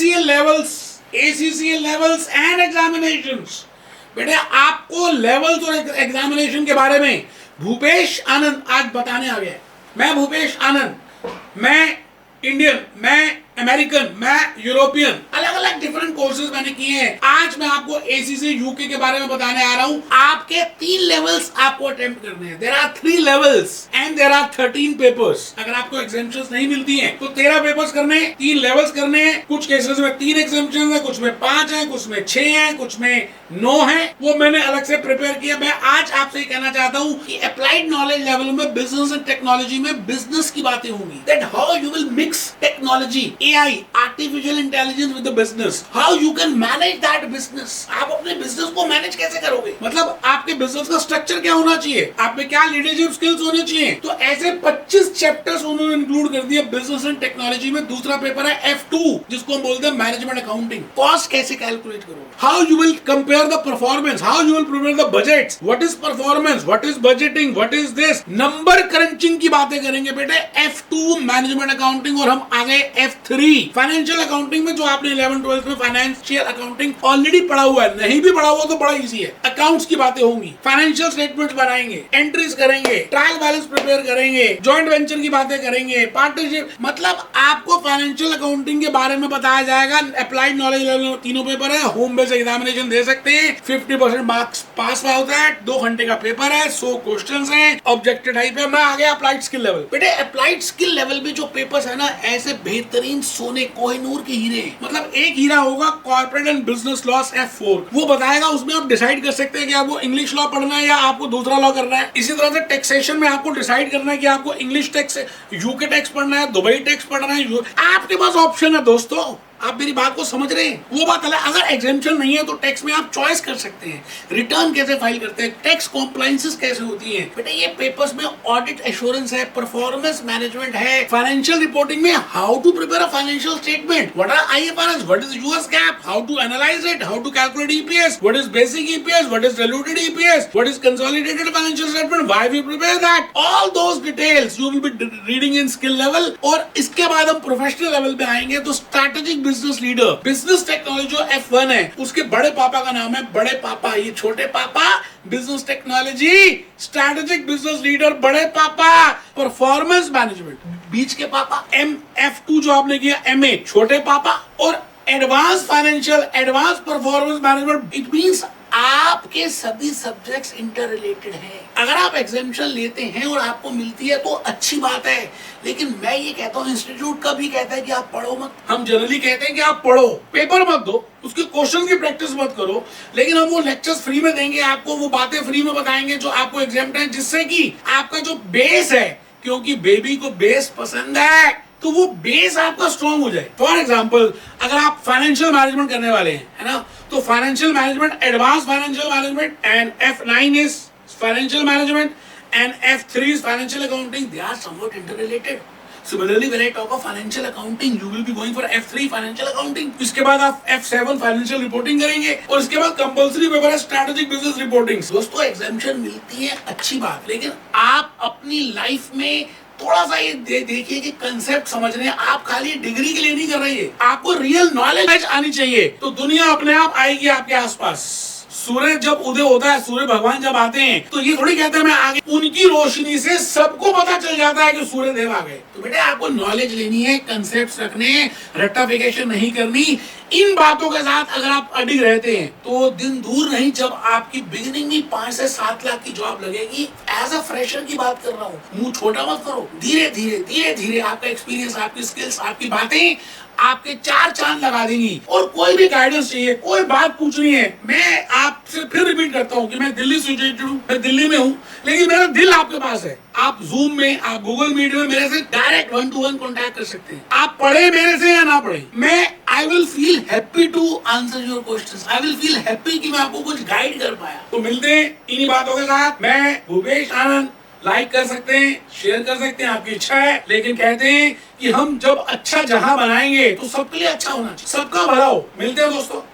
ACCA levels, ACCA levels and examinations। बेटे आपको levels और एग्जामिनेशन के बारे में भूपेश आनंद आज बताने आ गया। मैं भूपेश आनंद, मैं इंडियन, मैं अमेरिकन, मैं यूरोपियन, अलग अलग डिफरेंट कोर्सेज मैंने किए हैं। आज मैं आपको ACCA यूके के बारे में बताने आ रहा हूं। आपके 3 लेवल्स आपको अटेम्प्ट करने हैं। There are 3 levels and there are 13 papers. अगर आपको एग्जामिनेशंस नहीं मिलती हैं तो 13 पेपर्स करने हैं, 3 लेवल्स करने हैं। कुछ केसेस में 3 एग्जामिनेशंस है, कुछ में 5 है, कुछ में 6 है, कुछ में 9 है। वो मैंने अलग से प्रिपेयर किया। मैं आज आपसे कहना चाहता हूं कि अप्लाइड नॉलेज लेवल में बिजनेस एंड टेक्नोलॉजी में बिजनेस की बातें होंगी। That how you will mix technology, AI, artificial intelligence with the business, how you can manage that business. आप अपने बिजनेस को मैनेज कैसे करोगे, मतलब आपके बिजनेस का स्ट्रक्चर क्या होना चाहिए, आप में क्या लीडरशिप स्किल्स होने चाहिए। तो ऐसे 25 चैप्टर्स उन्होंने इंक्लूड कर दिए बिजनेस एंड टेक्नोलॉजी में। दूसरा पेपर है F2 जिसको हम बोलते हैं मैनेजमेंट अकाउंटिंग। कॉस्ट कैसे कैलकुलेट करोगे, how you will compare the performance, how you will prepare the budgets, what is performance, what is budgeting, what is this, number crutching की बातें करेंगे बेटे F2 मैनेजमेंट अकाउंटिंग। और हम आगे F3 फाइनेंशियल अकाउंटिंग में, जो आपने 11th-12th में फाइनेंशियल अकाउंटिंग ऑलरेडी पढ़ा हुआ है, नहीं भी पढ़ा हुआ तो बड़ा इजी है। अकाउंट्स की बातें होंगी, फाइनेंशियल स्टेटमेंट्स बनाएंगे, एंट्रीज करेंगे, ट्रायल बैलेंस प्रिपेयर करेंगे, जॉइंट वेंचर की बातें करेंगे, पार्टनरशिप, मतलब आपको फाइनेंशियल अकाउंटिंग के बारे में बताया जाएगा। अप्लाइड नॉलेज लेवल में 3 पेपर है, होम बेस्ड एग्जामिनेशन दे सकते हैं, 50% मार्क्स पास होता है, 2 घंटे का पेपर है, 100 क्वेश्चंस हैं, ऑब्जेक्टिव टाइप है। मैं आ गया अप्लाइड स्किल लेवल। बेटे अप्लाइड स्किल लेवल में जो पेपर्स है ना, ऐसे बेहतरीन सोने कोहिनूर के हीरे, मतलब एक हीरा होगा corporate and business law F4, वो बताएगा। उसमें आप डिसाइड कर सकते हैं कि आपको इंग्लिश लॉ पढ़ना है या आपको दूसरा लॉ करना है। इसी तरह से टैक्सेशन में आपको डिसाइड करना है कि आपको इंग्लिश टैक्स, यूके टैक्स पढ़ना है, दुबई टैक्स पढ़ना है। आपके पास ऑप्शन है दोस्तों, आप मेरी बात को समझ रहे हैं। वो बात अलग, अगर एग्जामिनेशन नहीं है तो टैक्स में आप चॉइस कर सकते हैं, रिटर्न कैसे फाइल करते हैं, टैक्स कॉम्प्लायंसेस कैसे होती हैं। बेटा ये पेपर्स में ऑडिट एश्योरेंस है, परफॉर्मेंस मैनेजमेंट है, फाइनेंशियल रिपोर्टिंग में how to prepare a financial statement, what are IFRS, what is US GAAP, how to analyse it, how to calculate EPS, what is basic EPS, what is diluted EPS, what is consolidated financial statement, why we prepare that, all those details you will be reading in skill level. और इसके बाद हम professional level पे आएंगे तो strategic business leader, business technology जो F1 है, उसके बड़े पापा का नाम है बड़े पापा, ये छोटे पापा business technology, strategic business leader बड़े पापा, परफॉर्मेंस मैनेजमेंट बीच के पापा, F2 जो आपने किया MA छोटे पापा, और advance financial, advance performance management. It means आपके सभी सब्जेक्ट्स इंटर रिलेटेड हैं। अगर आप एग्जामिनेशन लेते हैं और आपको मिलती है तो अच्छी बात है, लेकिन मैं ये कहता हूँ, इंस्टीट्यूट का भी कहता है कि आप पढ़ो मत। हम जनरली कहते हैं कि आप पढ़ो, पेपर मत दो, उसके क्वेश्चन की प्रैक्टिस मत करो, लेकिन हम वो लेक्चर्स फ्री में देंगे आपको, वो बातें फ्री में बताएंगे जो आपको एग्जाम टाइम, जिससे कि आपका जो बेस है, क्योंकि बेबी को बेस पसंद है, तो वो बेस आपका स्ट्रॉन्ग हो जाए। फॉर एग्जाम्पल, अगर आप फाइनेंशियल मैनेजमेंट करने वाले हैं, है ना, तो financial management, advance financial management, and F9 is financial management and F3 is financial accounting. They are somewhat interrelated. Similarly, when I talk of financial accounting, you will be going for F3 financial accounting. इसके बाद आप F7 financial reporting करेंगे, और इसके बाद compulsory paper है strategic business reporting. दोस्तों examination मिलती है अच्छी बात, लेकिन आप अपनी लाइफ में थोड़ा सा ये देखिए कि कंसेप्ट समझ रहे हैं। आप खाली डिग्री के लिए नहीं कर रहे हैं, आपको रियल नॉलेज आनी चाहिए, तो दुनिया अपने आप आएगी आपके आसपास। सूर्य जब उदय होता है, सूर्य भगवान जब आते हैं, तो ये थोड़ी कहते हैं मैं आगे, उनकी रोशनी से सबको पता चल जाता है कि सूर्य देव आ गए। तो बेटे आपको नॉलेज लेनी है, कंसेप्ट्स रखने हैं, रट्टाफिकेशन नहीं करनी। इन बातों के साथ अगर आप अडिग रहते हैं तो दिन दूर नहीं जब आपकी बिगिनिंग में 5 से 7 लाख की जॉब लगेगी। एज अ फ्रेशर की बात कर रहा हूँ, मुंह छोटा मत करो, धीरे धीरे आपका एक्सपीरियंस, आपकी स्किल्स, आपकी बातें आपके 4 चांद लगा देंगी। और कोई भी गाइडेंस चाहिए, कोई बात पूछनी है, मैं आपसे फिर रिपीट करता हूँ कि मैं दिल्ली सिचुएटेड हूँ, मैं दिल्ली में हूँ, लेकिन मेरा दिल आपके पास है। आप जूम में, आप गूगल मीट में मेरे से डायरेक्ट 1-to-1 कॉन्टैक्ट कर सकते हैं। आप पढ़े मेरे से या ना पढ़े, मैं I will feel happy to answer your questions. I will feel happy कि मैं आपको कुछ गाइड कर पाया। तो मिलते हैं इन्हीं बातों के साथ। मैं भूपेश आनंद, लाइक कर सकते हैं, शेयर कर सकते हैं, आपकी इच्छा है, लेकिन कहते हैं कि हम जब अच्छा जहां बनाएंगे तो सबके लिए अच्छा होना चाहिए, सबका भला हो। मिलते हैं दोस्तों।